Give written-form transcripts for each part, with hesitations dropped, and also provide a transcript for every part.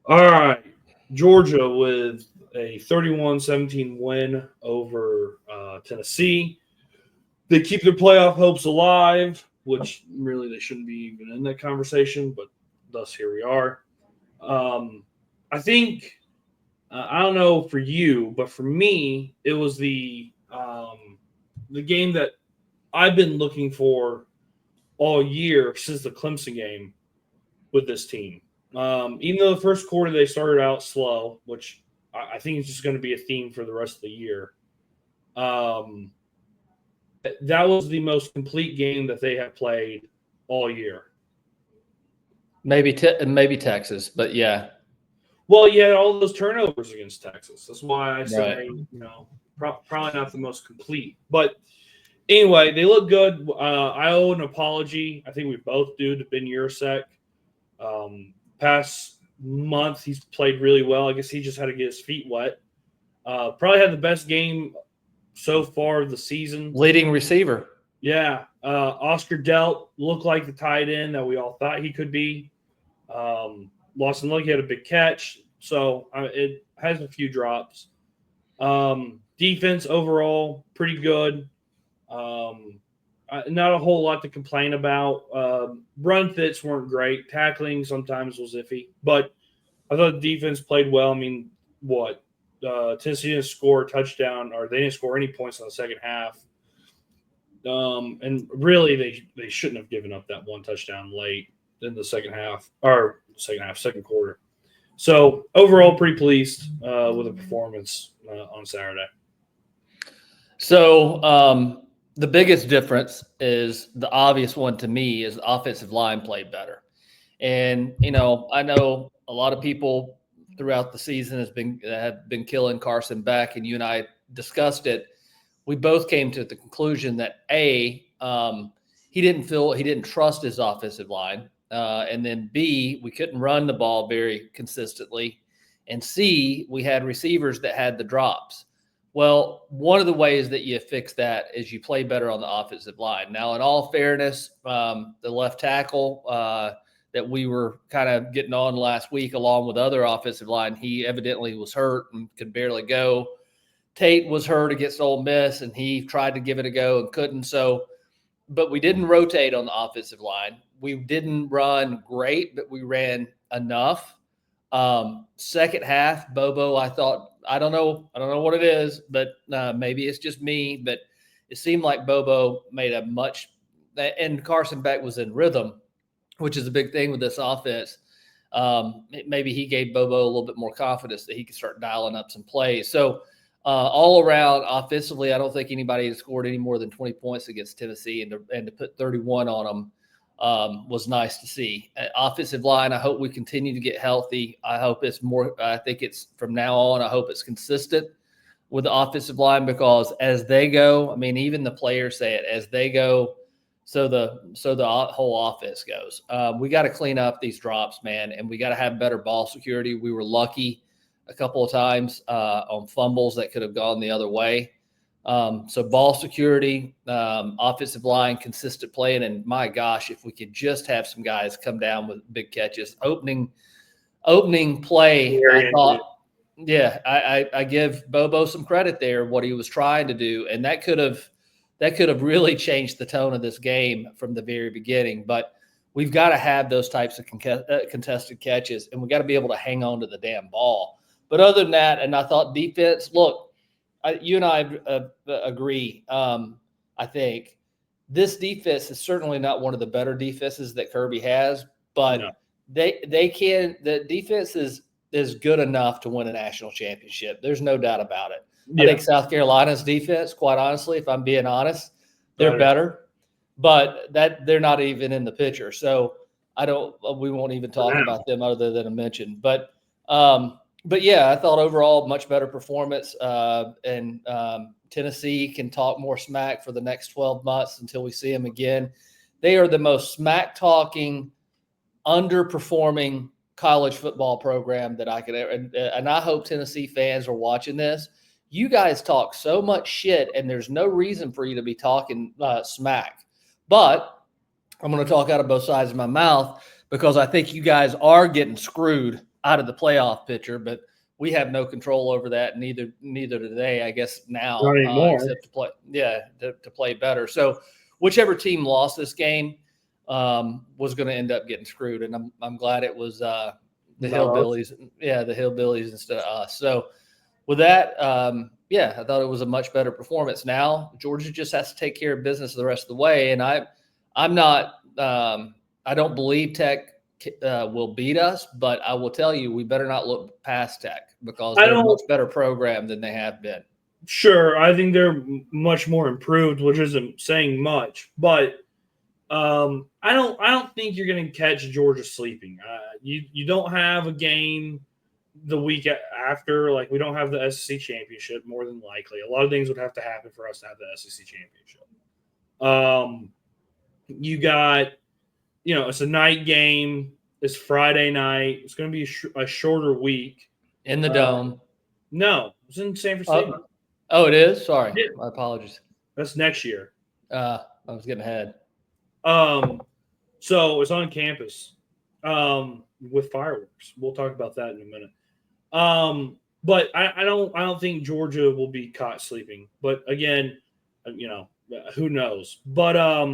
All right. Georgia with a 31-17 win over Tennessee. They keep their playoff hopes alive, which really they shouldn't be even in that conversation, but thus here we are. Um, I think I don't know for you, but for me, it was the game that I've been looking for all year since the Clemson game with this team. Even though the first quarter they started out slow, which I think is just going to be a theme for the rest of the year. Um, that was the most complete game that they have played all year. Maybe Texas, but yeah, Well, you had all those turnovers against Texas. That's why I right. say, probably not the most complete. But anyway, they look good. I owe an apology. I think we both do to Ben Yurcek. Past month, he's played really well. I guess he just had to get his feet wet. Probably had the best game so far of the season. Leading receiver. Yeah. Oscar Delt looked like the tight end that we all thought he could be. Lawson Luck had a big catch. So it has a few drops. Defense overall, pretty good. Not a whole lot to complain about. Run fits weren't great. Tackling sometimes was iffy. But I thought the defense played well. I mean, what? Tennessee didn't score a touchdown, or they didn't score any points in the second half. And really, they shouldn't have given up that one touchdown late in the second quarter. So overall, pretty pleased with the performance on Saturday. So the biggest difference is the obvious one to me is the offensive line played better. And, I know a lot of people throughout the season have been killing Carson Beck, and you and I discussed it. We both came to the conclusion that he didn't trust his offensive line. And then B, we couldn't run the ball very consistently. And C, we had receivers that had the drops. Well, one of the ways that you fix that is you play better on the offensive line. Now, in all fairness, the left tackle that we were kind of getting on last week, along with other offensive line, he evidently was hurt and could barely go. Tate was hurt against Ole Miss, and he tried to give it a go and couldn't. So, but we didn't rotate on the offensive line. We didn't run great, but we ran enough. Second half, Bobo, I don't know what it is, but maybe it's just me, but it seemed like Bobo made and Carson Beck was in rhythm, which is a big thing with this offense. Maybe he gave Bobo a little bit more confidence that he could start dialing up some plays. So all around offensively, I don't think anybody had scored any more than 20 points against Tennessee, and to put 31 on them was nice to see. Offensive line, I hope we continue to get healthy. I think it's from now on, I hope it's consistent with the offensive line, because as they go, I mean, even the players say it, as they go, so the whole offense goes. We got to clean up these drops, man, and we got to have better ball security. We were lucky a couple of times on fumbles that could have gone the other way. So ball security, offensive line, consistent playing, and my gosh, if we could just have some guys come down with big catches. Opening play, I thought, yeah, I give Bobo some credit there, what he was trying to do, and that could have really changed the tone of this game from the very beginning. But we've got to have those types of contested catches, and we got to be able to hang on to the damn ball. But other than that, and I thought defense, look, you and I agree. I think this defense is certainly not one of the better defenses that Kirby has, but no. The defense is good enough to win a national championship. There's no doubt about it. Yeah. I think South Carolina's defense, quite honestly, if I'm being honest, they're better, but they're not even in the picture. So we won't even talk about them other than a mention. But yeah, I thought overall much better performance, and Tennessee can talk more smack for the next 12 months until we see them again. They are the most smack-talking, underperforming college football program that I could ever. And I hope Tennessee fans are watching this. You guys talk so much shit, and there's no reason for you to be talking smack. But I'm going to talk out of both sides of my mouth, because I think you guys are getting screwed out of the playoff picture, but we have no control over that. Neither do they, I guess, now, Not anymore. except to play better. So whichever team lost this game was going to end up getting screwed. And I'm glad it was the Hillbillies. Yeah, the Hillbillies instead of us. So with that, I thought it was a much better performance. Now Georgia just has to take care of business the rest of the way. And I'm not I don't believe Tech will beat us, but I will tell you, we better not look past Tech because they're a much better program than they have been. Sure, I think they're much more improved, which isn't saying much, but I don't think you're going to catch Georgia sleeping. You don't have a game the week after, like we don't have the SEC championship. More than likely, a lot of things would have to happen for us to have the SEC championship. You got, it's a night game. It's Friday night. It's going to be a shorter week in the dome. No, it's in Sanford Stadium. Oh, it is. Sorry, my apologies. That's next year. I was getting ahead. So it's on campus, with fireworks. We'll talk about that in a minute. But I don't think Georgia will be caught sleeping. But again, who knows? But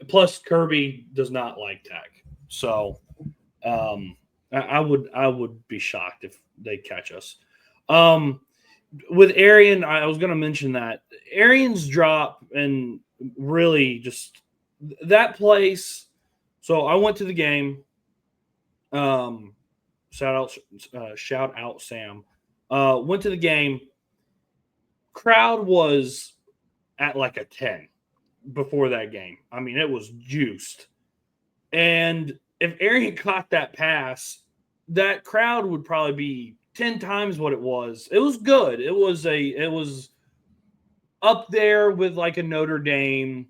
plus Kirby does not like Tech, so I would be shocked if they catch us. With Arian, I was going to mention that Arian's drop and really just that place. So I went to the game. Shout out Sam. Went to the game. Crowd was at like a 10 before that game. I mean, it was juiced. And if Arian caught that pass, that crowd would probably be 10 times what it was. It was good. It was up there with like a Notre Dame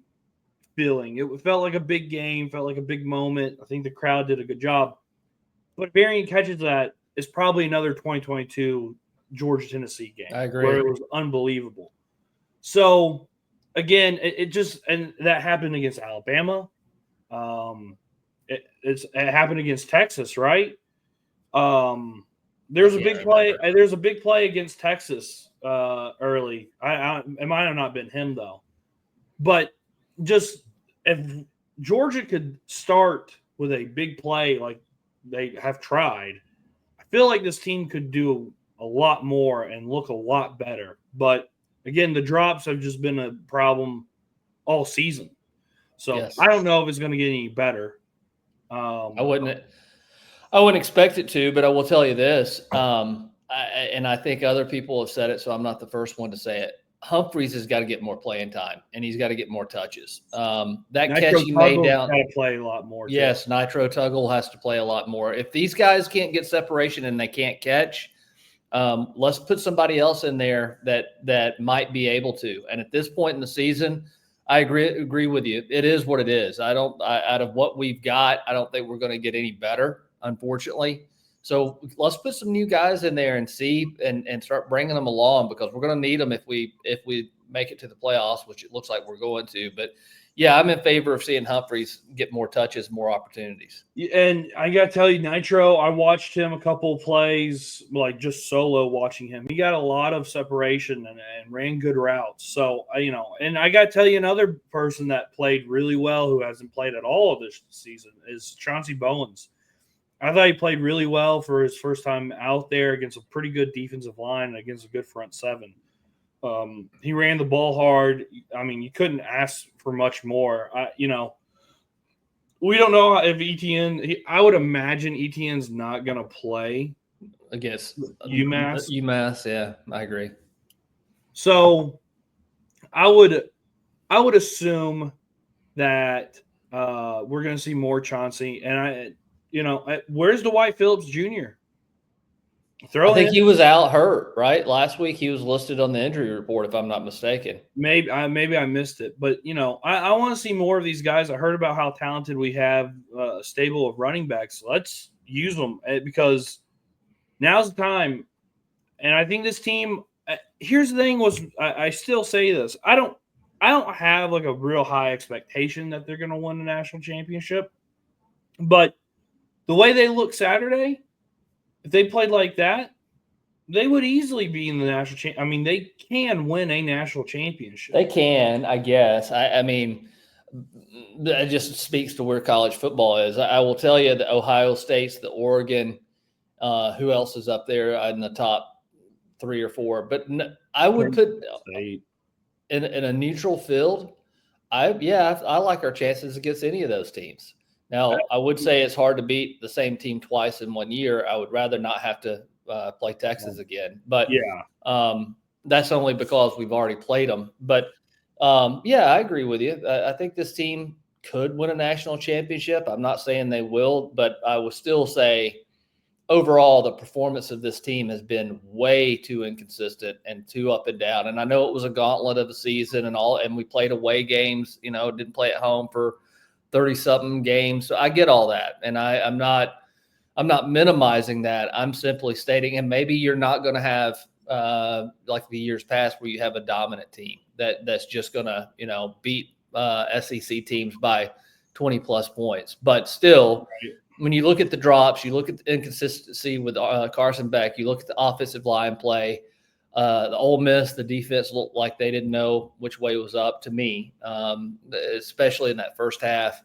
feeling. It felt like a big game, felt like a big moment. I think the crowd did a good job. But if Arian catches that, it's probably another 2022 Georgia-Tennessee game. I agree. Where it was unbelievable. So, again, and that happened against Alabama. It happened against Texas, right? There's a big play. There's a big play against Texas early. It might have not been him though, but just if Georgia could start with a big play like they have tried, I feel like this team could do a lot more and look a lot better. But again, the drops have just been a problem all season. So yes. I don't know if it's going to get any better. I wouldn't expect it to, but I will tell you this, and I think other people have said it, so I'm not the first one to say it. Humphreys has got to get more playing time, and he's got to get more touches. That Nitro catch he made down, got to play a lot more. Yes, too. Nitro Tuggle has to play a lot more. If these guys can't get separation and they can't catch, let's put somebody else in there that might be able to. And at this point in the season, I agree with you. It is what it is. Out of what we've got, I don't think we're going to get any better, unfortunately. So let's put some new guys in there and see and start bringing them along, because we're going to need them if we make it to the playoffs, which it looks like we're going to. But yeah, I'm in favor of seeing Humphreys get more touches, more opportunities. And I got to tell you, Nitro, I watched him a couple of plays, like just solo watching him. He got a lot of separation and ran good routes. So, and I got to tell you, another person that played really well who hasn't played at all this season is Chauncey Bowens. I thought he played really well for his first time out there against a pretty good defensive line and against a good front seven. He ran the ball hard. I mean, you couldn't ask for much more. We don't know if Etienne. I would imagine Etienne's not going to play against UMASS. UMASS, yeah, I agree. So, I would assume that we're going to see more Chauncey, and where's Dwight Phillips Jr.? I think he was out hurt, right? Last week he was listed on the injury report, if I'm not mistaken. Maybe I missed it, but I want to see more of these guys. I heard about how talented we have a stable of running backs. Let's use them, because now's the time. And I think this team. Here's the thing: I still say this. I don't have like a real high expectation that they're going to win the national championship, but the way they look Saturday, if they played like that, they would easily be in the national championship. I mean, they can win a national championship. They can, I guess. I mean, that just speaks to where college football is. I will tell you the Ohio State's, the Oregon, who else is up there in the top 3 or 4? But I would put in a neutral field. I like our chances against any of those teams. Now, I would say it's hard to beat the same team twice in 1 year. I would rather not have to play Texas again. But that's only because we've already played them. But I agree with you. I think this team could win a national championship. I'm not saying they will, but I would still say overall the performance of this team has been way too inconsistent and too up and down. And I know it was a gauntlet of a season and we played away games, didn't play at home for 30-something games. So I get all that. And I'm not minimizing that. I'm simply stating, and maybe you're not going to have like the years past where you have a dominant team that's just going to, beat SEC teams by 20 plus points. But still, when you look at the drops, you look at the inconsistency with Carson Beck, you look at the offensive line play, the Ole Miss, the defense looked like they didn't know which way was up to me, especially in that first half.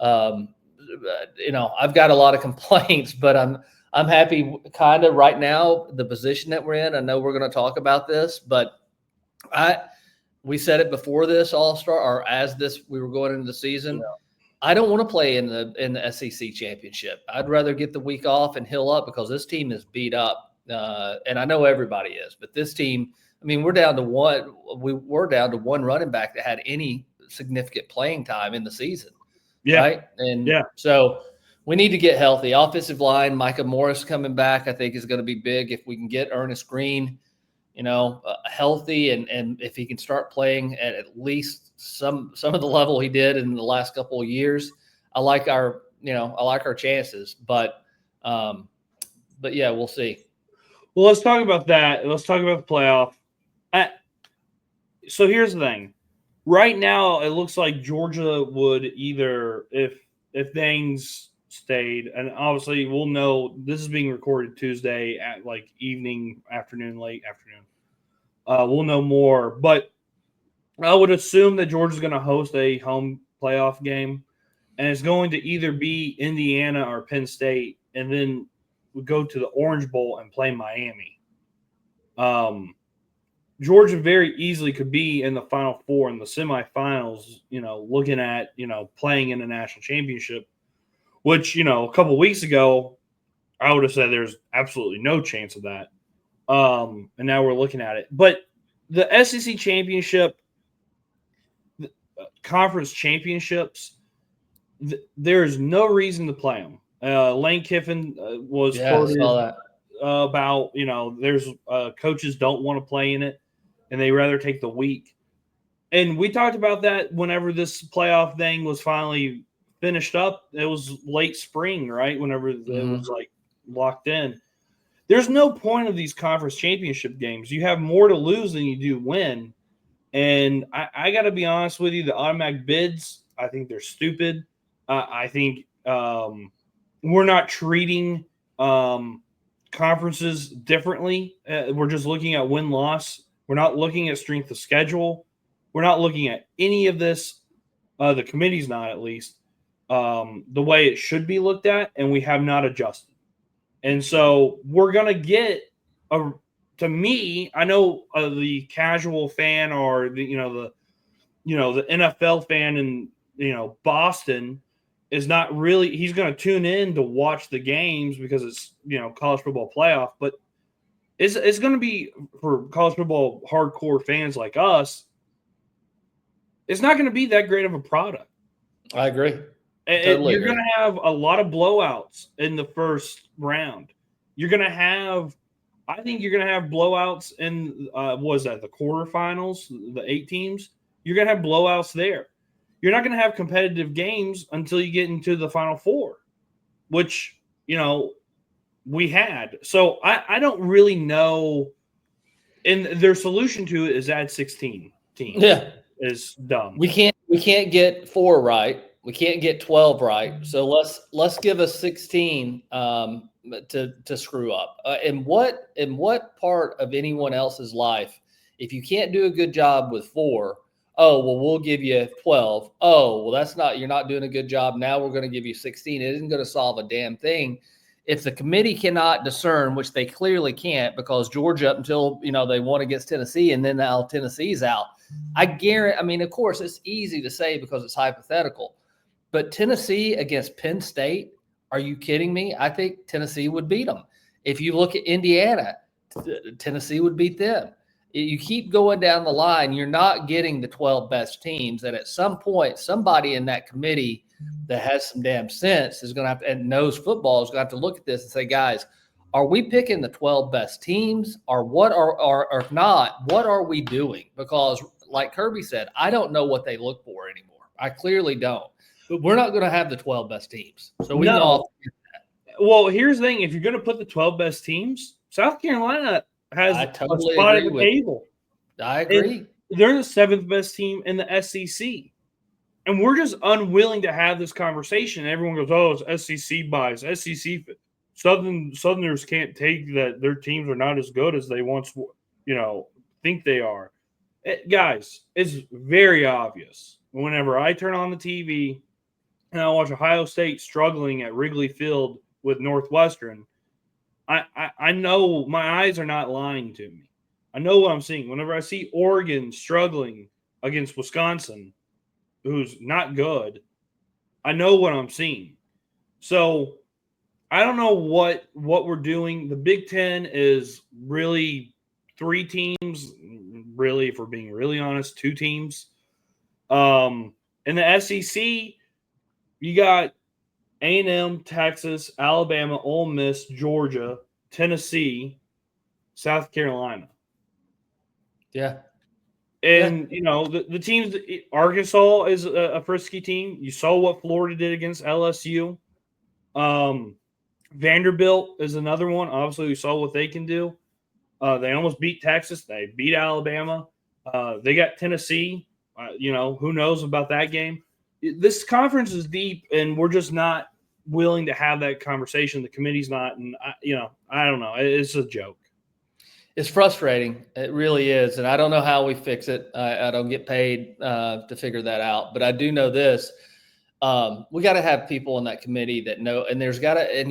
I've got a lot of complaints, but I'm happy kind of right now, the position that we're in. I know we're going to talk about this, but we said it before this All-Star or as we were going into the season. Yeah. I don't want to play in the SEC championship. I'd rather get the week off and heal up because this team is beat up. And I know everybody is, but this team, I mean, we're down to one running back that had any significant playing time in the season. Yeah. Right. And so we need to get healthy. Offensive line, Micah Morris coming back, I think is going to be big. If we can get Ernest Green, healthy and if he can start playing at least some of the level he did in the last couple of years, I like our chances, but yeah, we'll see. Well, let's talk about that. Let's talk about the playoff. So here's the thing. Right now, it looks like Georgia would either, if things stayed, and obviously we'll know this is being recorded Tuesday at like evening, afternoon, late afternoon. We'll know more, but I would assume that Georgia's going to host a home playoff game, and it's going to either be Indiana or Penn State, and then we go to the Orange Bowl and play Miami. Georgia very easily could be in the Final Four in the semifinals, looking at, playing in a national championship, which, a couple weeks ago, I would have said there's absolutely no chance of that. And now we're looking at it. But the SEC championship, conference championships, there's no reason to play them. Lane Kiffin was quoted about, there's coaches don't want to play in it, and they rather take the week. And we talked about that whenever this playoff thing was finally finished up. It was late spring, right? Whenever it was like locked in. There's no point of these conference championship games. You have more to lose than you do win. And I got to be honest with you, the automatic bids, I think they're stupid. I think we're not treating conferences differently. We're just looking at win-loss. We're not looking at strength of schedule. We're not looking at any of this. The committee's not, at least, the way it should be looked at, and we have not adjusted. And so we're going to get to me, I know the casual fan or the NFL fan in Boston is not really, he's going to tune in to watch the games because it's college football playoff, but it's going to be for college football hardcore fans like us. It's not going to be that great of a product. I agree. Totally you're going to have a lot of blowouts in the first round. I think you're going to have blowouts in, the quarterfinals, the 8 teams. You're going to have blowouts there. You're not going to have competitive games until you get into the Final Four, which, we had. So I don't really know. And their solution to it is add 16 teams. Yeah. Is dumb. We can't get 4 right. We can't get 12 right. So let's give us 16 to screw up. In what part of anyone else's life, if you can't do a good job with 4, oh, well, we'll give you 12. Oh, well, you're not doing a good job. Now we're going to give you 16. It isn't going to solve a damn thing. If the committee cannot discern, which they clearly can't, because Georgia up until, they won against Tennessee, and then now Tennessee's out. I guarantee, of course, it's easy to say because it's hypothetical, but Tennessee against Penn State, are you kidding me? I think Tennessee would beat them. If you look at Indiana, Tennessee would beat them. You keep going down the line, you're not getting the 12 best teams. And at some point, somebody in that committee that has some damn sense is going to have to, and knows football, is going to have to look at this and say, guys, are we picking the 12 best teams, or or if not, what are we doing? Because like Kirby said, I don't know what they look for anymore. I clearly don't. But we're not going to have the 12 best teams. So we can all forget that. Well, here's the thing. If you're going to put the 12 best teams, South Carolina has a spot at the table. I agree. And they're the 7th best team in the SEC. And we're just unwilling to have this conversation. Everyone goes, oh, it's SEC bias. SEC Southerners can't take that their teams are not as good as they once, think they are. Guys, it's very obvious. Whenever I turn on the TV and I watch Ohio State struggling at Wrigley Field with Northwestern, I know my eyes are not lying to me. I know what I'm seeing. Whenever I see Oregon struggling against Wisconsin, who's not good, I know what I'm seeing. So I don't know what we're doing. The Big Ten is really 3 teams, really, if we're being really honest, 2 teams. In the SEC, you got A&M, Texas, Alabama, Ole Miss, Georgia, Tennessee, South Carolina. Yeah. And, the teams, Arkansas is a frisky team. You saw what Florida did against LSU. Vanderbilt is another one. Obviously, we saw what they can do. They almost beat Texas. They beat Alabama. They got Tennessee. Who knows about that game? This conference is deep, and we're just not willing to have that conversation. The committee's not, and I don't know. It's a joke. It's frustrating. It really is, and I don't know how we fix it. I don't get paid to figure that out, but I do know this. We got to have people in that committee that know, and you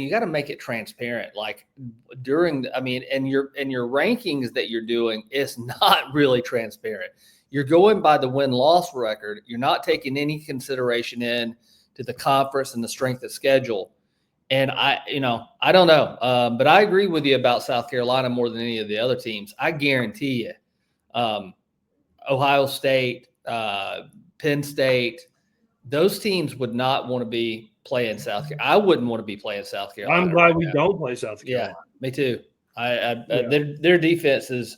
got to make it transparent. Like and your rankings that you're doing is not really transparent. You're going by the win-loss record. You're not taking any consideration in to the conference and the strength of schedule. And I don't know, but I agree with you about South Carolina more than any of the other teams. I guarantee you, Ohio State, Penn State, those teams would not want to be playing South Carolina. I wouldn't want to be playing South Carolina. I'm glad we don't play South Carolina. Yeah, me too. Their defense is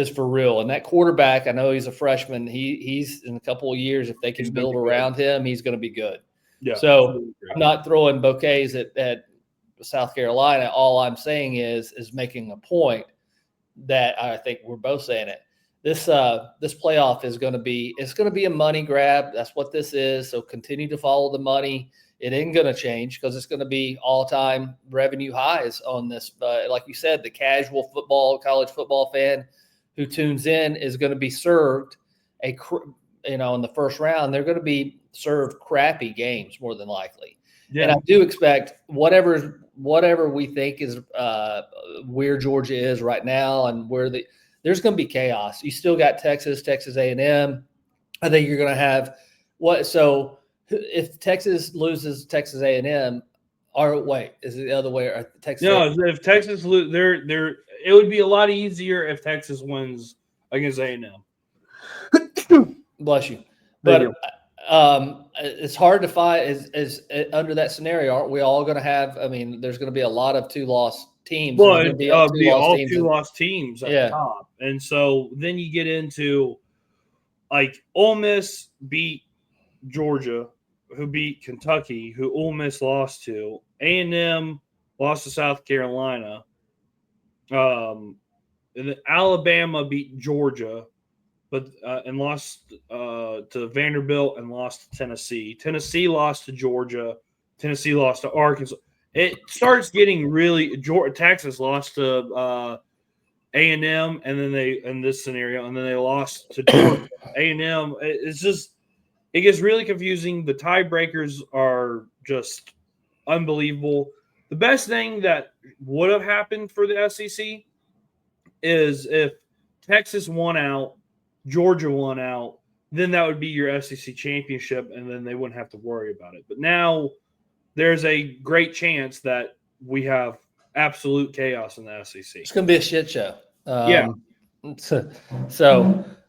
for real, and that quarterback, I know he's a freshman. He's in a couple of years, if they can build around him, he's going to be good. Yeah. So I'm not throwing bouquets at South Carolina. All I'm saying is making a point that I think we're both saying it. This playoff is going to be a money grab. That's what this is. So continue to follow the money. It ain't going to change because it's going to be all-time revenue highs on this. Like you said, the casual college football fan who tunes in is going to be served in the first round. They're going to be served crappy games more than likely. Yeah. And I do expect whatever we think is where Georgia is right now and there's going to be chaos. You still got Texas A&M. I think you're going to have so if Texas loses Texas A&M, is it the other way? Or Texas? No, if Texas lose, it would be a lot easier if Texas wins against A&M. Bless you. But it's hard to find is under that scenario. Aren't we all going to have? There's going to be a lot of 2-loss teams. Well, it'd be all 2-loss teams at the top, and so then you get into like Ole Miss beat Georgia, who beat Kentucky, who Ole Miss lost to. A&M lost to South Carolina. And then Alabama beat Georgia, but and lost to Vanderbilt and lost to Tennessee. Tennessee lost to Georgia. Tennessee lost to Arkansas. It starts getting really. Texas lost to A&M, and then they in this scenario, and then they lost to Georgia. A&M. It's just it gets really confusing. The tiebreakers are just unbelievable. The best thing that would have happened for the SEC is if Texas won out, Georgia won out, then that would be your SEC championship, and then they wouldn't have to worry about it. But now there's a great chance that we have absolute chaos in the SEC. It's going to be a shit show. Yeah. So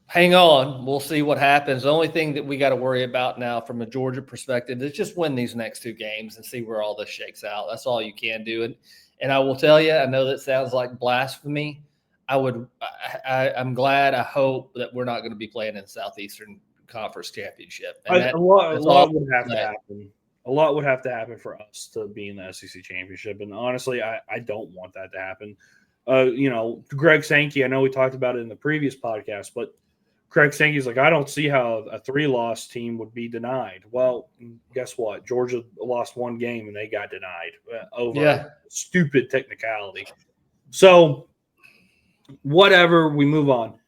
hang on. We'll see what happens. The only thing that we got to worry about now from a Georgia perspective is just win these next two games and see where all this shakes out. That's all you can do. And I will tell you, I know that sounds like blasphemy. I'm glad, I hope that we're not going to be playing in Southeastern Conference Championship. And a lot would have to happen. A lot would have to happen for us to be in the SEC championship. And honestly, I don't want that to happen. Greg Sankey, I know we talked about it in the previous podcast, but Greg Sankey's like, I don't see how a 3-loss team would be denied. Well, guess what? Georgia lost one game and they got denied over a stupid technicality. So whatever, we move on.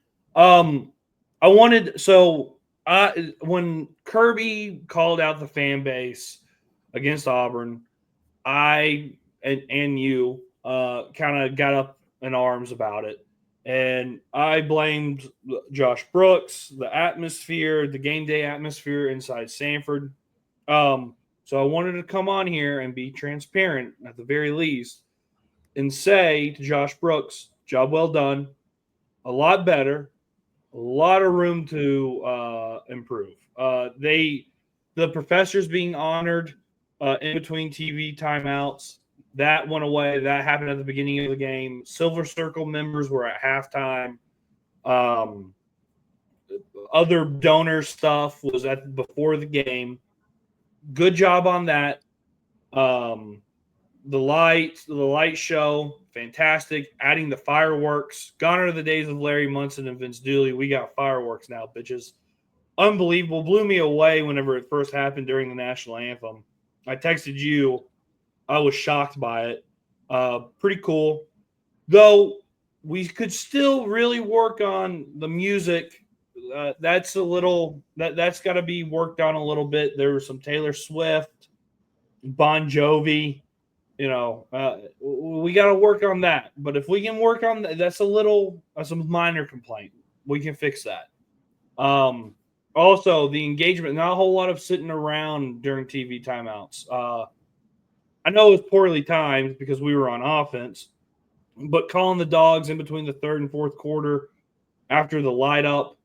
When Kirby called out the fan base against Auburn, I and you kind of got up in arms about it. And I blamed Josh Brooks, the atmosphere, the game day atmosphere inside Sanford. So I wanted to come on here and be transparent at the very least and say to Josh Brooks, job well done, a lot better, a lot of room to improve. The professors being honored in between TV timeouts, that went away. That happened at the beginning of the game. Silver Circle members were at halftime. Other donor stuff was before the game. Good job on that. The light show, fantastic. Adding the fireworks. Gone are the days of Larry Munson and Vince Dooley. We got fireworks now, bitches. Unbelievable. Blew me away whenever it first happened during the national anthem. I texted you. I was shocked by it. Pretty cool. Though we could still really work on the music. That's got to be worked on a little bit. There was some Taylor Swift, Bon Jovi. We got to work on that. But if we can work on that, that's a minor complaint. We can fix that. Also, the engagement, not a whole lot of sitting around during TV timeouts. I know it was poorly timed because we were on offense, but calling the Dawgs in between the third and fourth quarter after the light up,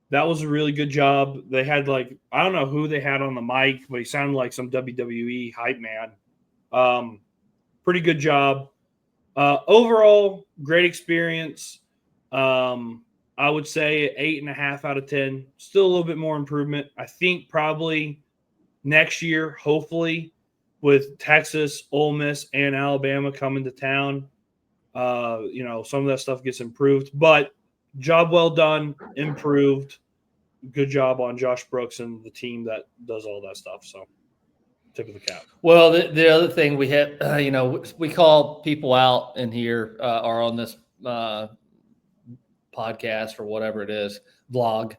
that was a really good job. They had I don't know who they had on the mic, but he sounded like some WWE hype man. Pretty good job. Overall, great experience. I would say 8.5 out of 10. Still a little bit more improvement. I think probably next year, hopefully, with Texas, Ole Miss, and Alabama coming to town, some of that stuff gets improved. But job well done, improved. Good job on Josh Brooks and the team that does all that stuff. So, tip of the cap. Well, the other thing we have, we call people out in here or on this podcast or whatever it is, vlog.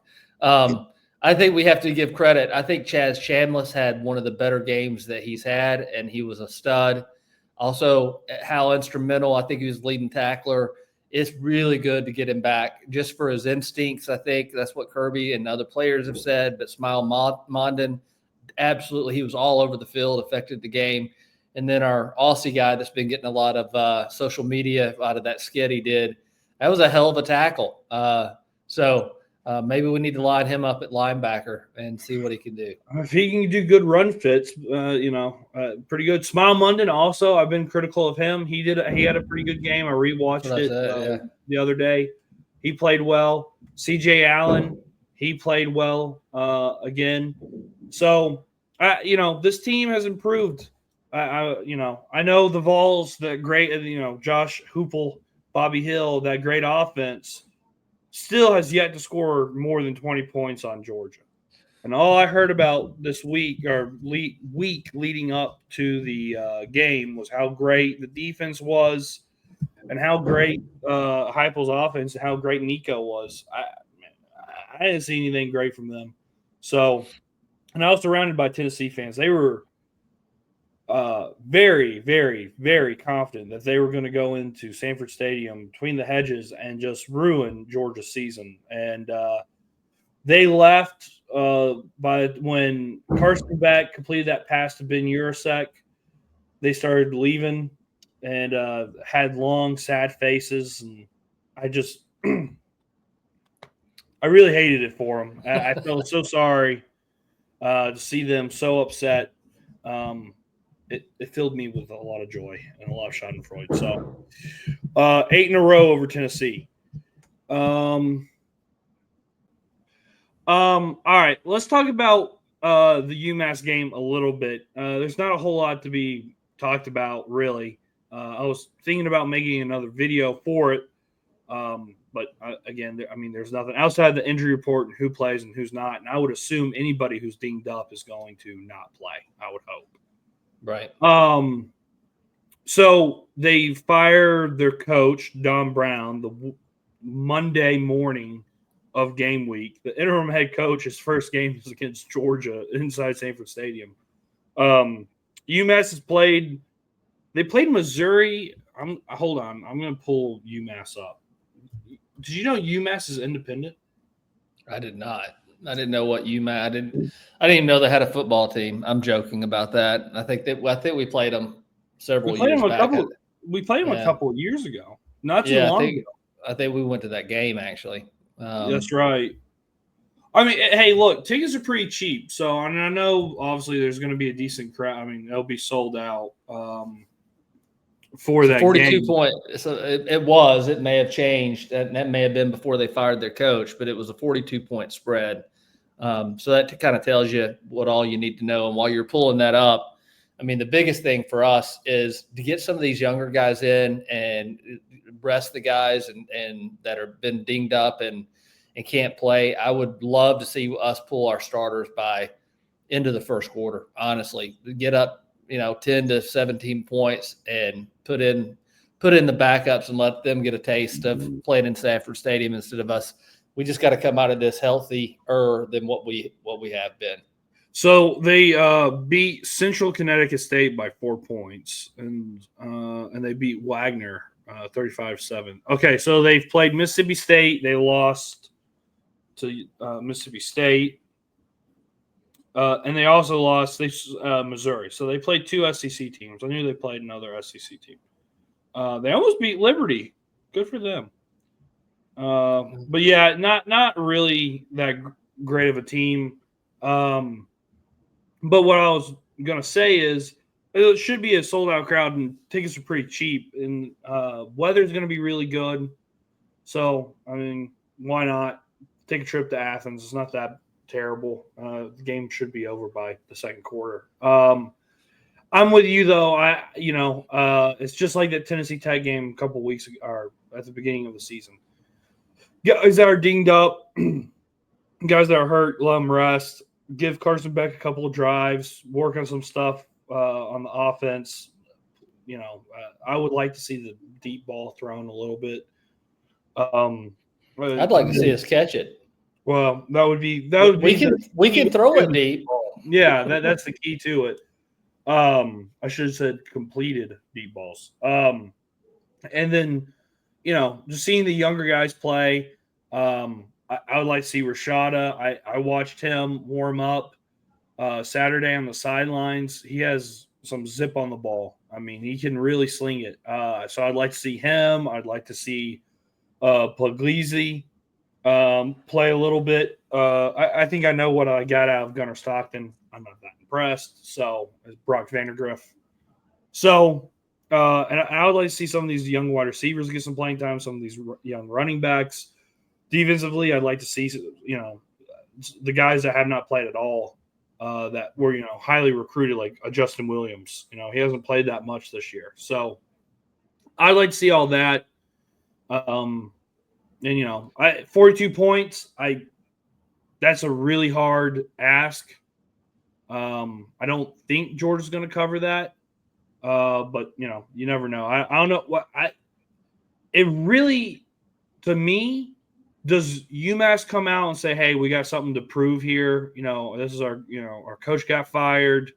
I think we have to give credit. I think Chaz Chambliss had one of the better games that he's had, and he was a stud. Also, how instrumental. I think he was leading tackler. It's really good to get him back just for his instincts. I think that's what Kirby and other players have said. But Smile Mondon, absolutely, he was all over the field, affected the game. And then our Aussie guy that's been getting a lot of social media out of that skit he did, that was a hell of a tackle. Maybe we need to line him up at linebacker and see what he can do. If he can do good run fits, pretty good. Smile Mondon also, I've been critical of him. He had a pretty good game. I rewatched it the other day. He played well. CJ Allen, he played well again. So, this team has improved. I know the Vols, that great, Josh Hoople, Bobby Hill, that great offense. still has yet to score more than 20 points on Georgia. And all I heard about this week week leading up to the game was how great the defense was and how great Heupel's offense and how great Nico was. I didn't see anything great from them. So, and I was surrounded by Tennessee fans. They were very, very, very confident that they were going to go into Sanford Stadium between the hedges and just ruin Georgia's season. And they left by when Carson Beck completed that pass to Ben Urasek. They started leaving and had long, sad faces. And I just, I really hated it for them. I felt so sorry to see them so upset. It filled me with a lot of joy and a lot of schadenfreude. So 8 in a row over Tennessee. All right, let's talk about the UMass game a little bit. There's not a whole lot to be talked about, really. I was thinking about making another video for it, but again, there's nothing outside the injury report and who plays and who's not. And I would assume anybody who's dinged up is going to not play. I would hope. Right. So they fired their coach, Don Brown, the Monday morning of game week. The interim head coach, his first game was against Georgia inside Sanford Stadium. UMass has played. They played Missouri. Hold on. I'm going to pull UMass up. Did you know UMass is independent? I did not. I didn't know what UMass. I didn't even know they had a football team. I'm joking about that. I think we played them several years back. We played them a couple of years ago. Not too long ago. I think we went to that game actually. That's right. I mean, hey, look, tickets are pretty cheap. So, and I know obviously there's going to be a decent crowd. I mean, they'll be sold out for that 42 game. point. So it may have changed. That may have been before they fired their coach, but it was a 42-point spread. So that kind of tells you what all you need to know. And while you're pulling that up, I mean, the biggest thing for us is to get some of these younger guys in and rest the guys and that have been dinged up and can't play. I would love to see us pull our starters by into the first quarter, honestly. Get up, 10 to 17 points and put in the backups and let them get a taste of playing in Sanford Stadium instead of us. We just got to come out of this healthier than what we have been. So they beat Central Connecticut State by 4 points, and they beat Wagner 35-7. Okay, so they've played Mississippi State. They lost to Mississippi State, and they also lost Missouri. So they played 2 SEC teams. I knew they played another SEC team. They almost beat Liberty. Good for them. But yeah, not really that great of a team. But what I was gonna say is it should be a sold out crowd and tickets are pretty cheap and weather's gonna be really good. So I mean, why not take a trip to Athens? It's not that terrible. The game should be over by the second quarter. I'm with you though. It's just like that Tennessee Tech game a couple weeks ago, or at the beginning of the season. Guys that are dinged up, guys that are hurt, let them rest. Give Carson Beck a couple of drives, work on some stuff on the offense. I would like to see the deep ball thrown a little bit. I'd like to see us catch it. Well, we can throw it deep. Yeah, that's the key to it. I should have said completed deep balls. And then, just seeing the younger guys play. I would like to see Rashada. I watched him warm up Saturday on the sidelines. He has some zip on the ball. I mean, he can really sling it. So I'd like to see him. I'd like to see Puglisi play a little bit. I think I know what I got out of Gunnar Stockton. I'm not that impressed. So is Brock Vandergriff. So and I would like to see some of these young wide receivers get some playing time, some of these young running backs. Defensively, I'd like to see, the guys that have not played at all that were, highly recruited, like Justin Williams. He hasn't played that much this year. So I'd like to see all that. And 42 points. That's a really hard ask. I don't think Georgia's going to cover that. But you never know. I don't know what it really, to me, does UMass come out and say, "Hey, we got something to prove here. This is our coach got fired.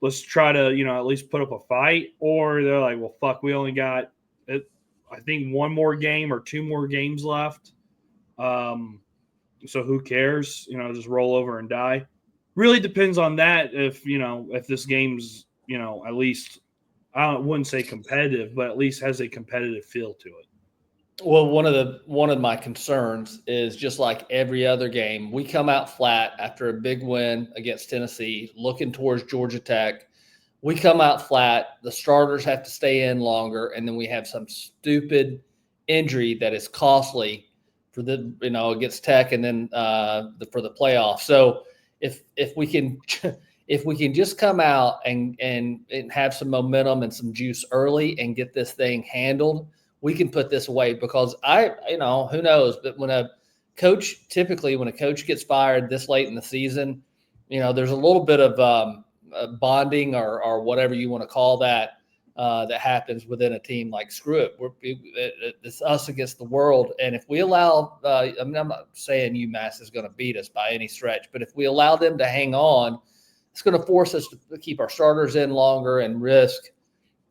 Let's try to at least put up a fight," or they're like, "Well, fuck, we only got I think one more game or two more games left. So who cares? Just roll over and die." Really depends on that. If this game's at least I wouldn't say competitive, but at least has a competitive feel to it. Well, one of my concerns is just like every other game, we come out flat after a big win against Tennessee, looking towards Georgia Tech. We come out flat. The starters have to stay in longer, and then we have some stupid injury that is costly for against Tech, and then for the playoffs. So if we can just come out and have some momentum and some juice early and get this thing handled, we can put this away. Because who knows, but when a coach gets fired this late in the season, there's a little bit of bonding or whatever you want to call that that happens within a team. Like, screw it, it's us against the world. And if we allow, I'm not saying UMass is going to beat us by any stretch, but if we allow them to hang on, it's going to force us to keep our starters in longer and risk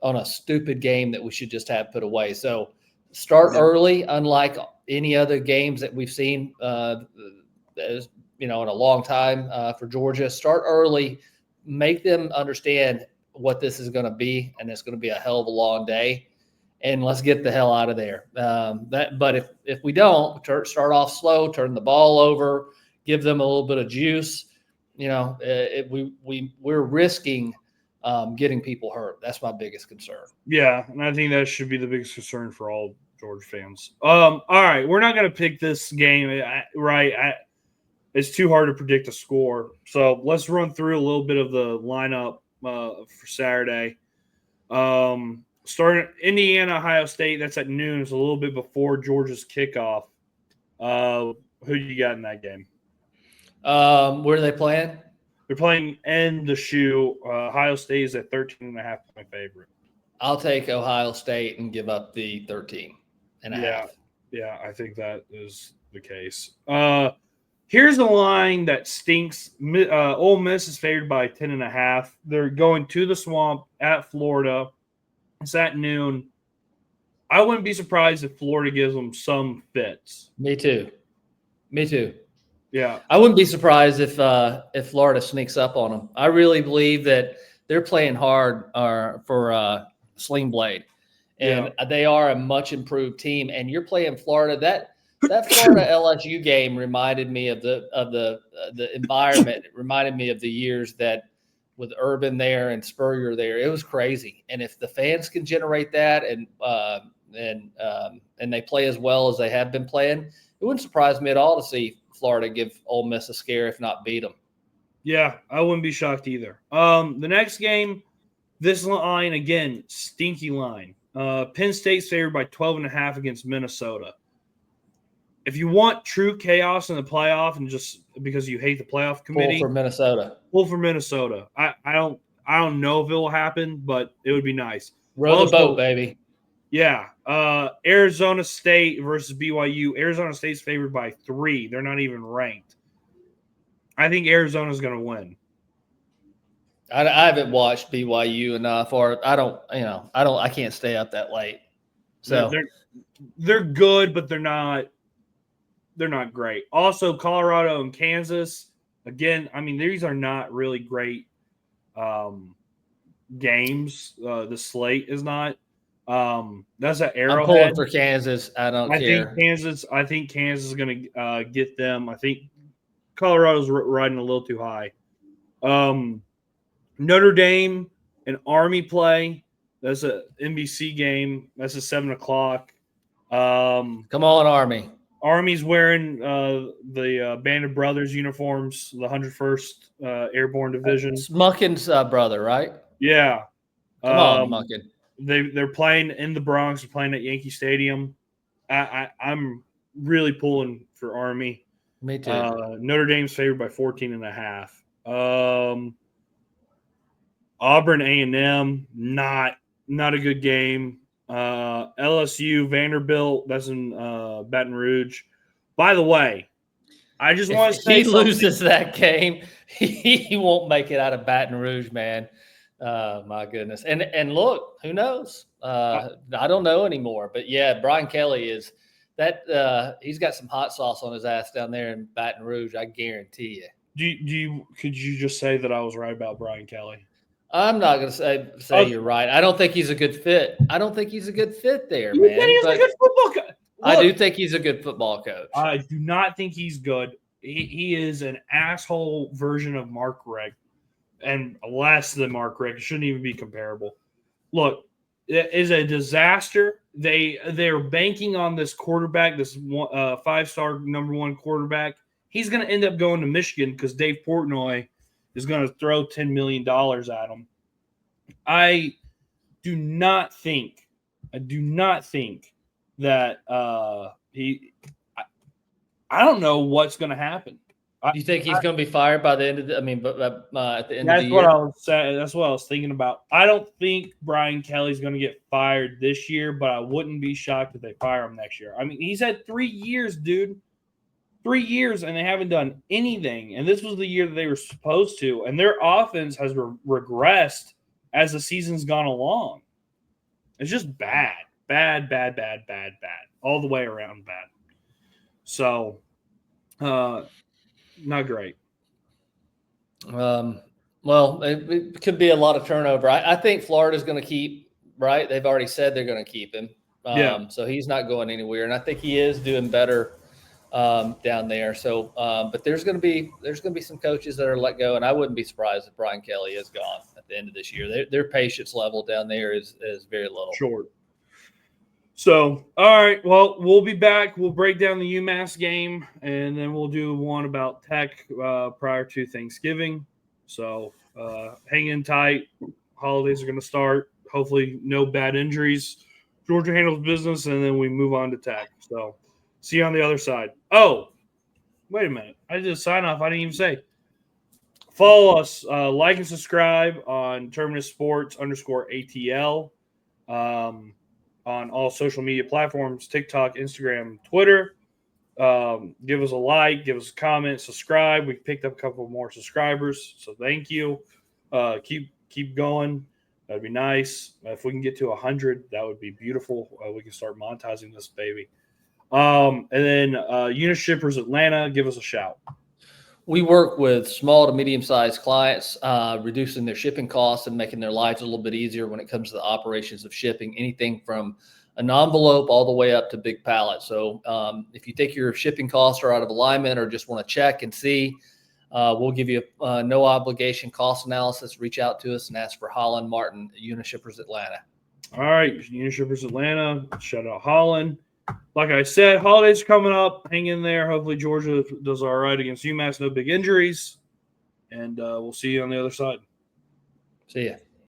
on a stupid game that we should just have put away. So start early, unlike any other games that we've seen in a long time for Georgia. Start early, make them understand what this is going to be, and it's going to be a hell of a long day, and let's get the hell out of there. But if we don't start off slow, turn the ball over, give them a little bit of juice, we're risking getting people hurt. That's my biggest concern. Yeah, and I think that should be the biggest concern for all Georgia fans. All right, we're not going to pick this game, right? It's too hard to predict a score. So let's run through a little bit of the lineup for Saturday. Starting Indiana, Ohio State. That's at noon. It's a little bit before Georgia's kickoff. Who do you got in that game? Where are they playing? They're playing in the shoe. Ohio State is at 13.5-point favorite. I'll take Ohio State and give up the 13.5. Yeah, I think that is the case. Here's the line that stinks. Ole Miss is favored by 10.5. They're going to the Swamp at Florida. It's at noon. I wouldn't be surprised if Florida gives them some fits. Me too. Yeah, I wouldn't be surprised if Florida sneaks up on them. I really believe that they're playing hard for Sling Blade, and they are a much improved team. And you're playing Florida. That Florida LSU game reminded me of the environment. It reminded me of the years that with Urban there and Spurrier there. It was crazy. And if the fans can generate that and they play as well as they have been playing, it wouldn't surprise me at all to see Florida give Ole Miss a scare, if not beat them. Yeah, I wouldn't be shocked either. The next game, this line again, stinky line. Penn State's favored by 12.5 against Minnesota. If you want true chaos in the playoff, and just because you hate the playoff committee, pull for Minnesota. I don't know if it will happen, but it would be nice. Row the boat, baby. Yeah. Arizona State versus BYU. Arizona State's favored by 3. They're not even ranked. I think Arizona's going to win. I haven't watched BYU enough, or I can't stay up that late. So they're good, but they're not great. Also, Colorado and Kansas. Again, I mean, these are not really great games. The slate is not. That's an Arrowhead. I'm pulling for Kansas. I care. I think Kansas is going to get them. I think Colorado's riding a little too high. Notre Dame and Army play. That's an NBC game. That's a 7:00. Come on, Army. Army's wearing the Band of Brothers uniforms, the 101st Airborne Division. It's Muckin's brother, right? Yeah. Come on, Muckin. They're playing in the Bronx. They're playing at Yankee Stadium. I'm really pulling for Army. Me too. Notre Dame's favored by 14.5. Auburn A&M, not a good game. LSU Vanderbilt, that's in Baton Rouge. By the way, I just want to If say he something. loses that game, he won't make it out of Baton Rouge, man. My goodness. And look, who knows? I don't know anymore. But yeah, Brian Kelly is that. He's got some hot sauce on his ass down there in Baton Rouge. I guarantee you. Could you just say that I was right about Brian Kelly? I'm not going to say Okay. you're right. I don't think he's a good fit. I don't think he's a good fit there, You man. said he's a good football coach. I do think he's a good football coach. I do not think he's good. He is an asshole version of Mark Richt, and less than Mark Richt. It shouldn't even be comparable. Look, it is a disaster. They're banking on this quarterback, this 5-star number 1 quarterback. He's going to end up going to Michigan because Dave Portnoy is going to throw $10 million at him. I do not think that he. I don't know what's going to happen. You think he's going to be fired by the end of the? I mean, at the end of the year. That's what I was saying. That's what I was thinking about. I don't think Brian Kelly's going to get fired this year, but I wouldn't be shocked if they fire him next year. I mean, he's had 3 years, dude. 3 years, and they haven't done anything. And this was the year that they were supposed to. And their offense has regressed as the season's gone along. It's just bad. Bad. All the way around bad. So, not great. Well, it could be a lot of turnover. I think Florida's going to keep, right? They've already said they're going to keep him. So he's not going anywhere. And I think he is doing better down there. So, but there's going to be some coaches that are let go, and I wouldn't be surprised if Brian Kelly is gone at the end of this year. Their patience level down there is very little. Short. So, all right. Well, we'll be back. We'll break down the UMass game, and then we'll do one about Tech prior to Thanksgiving. So, hang in tight. Holidays are going to start. Hopefully, no bad injuries. Georgia handles business, and then we move on to Tech. So, see you on the other side. Oh, wait a minute. I did a sign off. I didn't even say. Follow us. Like and subscribe on Terminus Sports _ATL. On all social media platforms, TikTok, Instagram, Twitter. Give us a like, give us a comment, subscribe. We picked up a couple more subscribers, so thank you. Keep going. That'd be nice. If we can get to 100, that would be beautiful. We can start monetizing this baby. And then Unit Shippers Atlanta, give us a shout. We work with small to medium-sized clients, reducing their shipping costs and making their lives a little bit easier when it comes to the operations of shipping, anything from an envelope all the way up to big pallets. So if you think your shipping costs are out of alignment or just want to check and see, we'll give you a no obligation cost analysis. Reach out to us and ask for Holland Martin, Unit Shippers Atlanta. All right, Unit Shippers Atlanta. Shout out Holland. Like I said, holidays are coming up. Hang in there. Hopefully Georgia does all right against UMass. No big injuries. And we'll see you on the other side. See ya.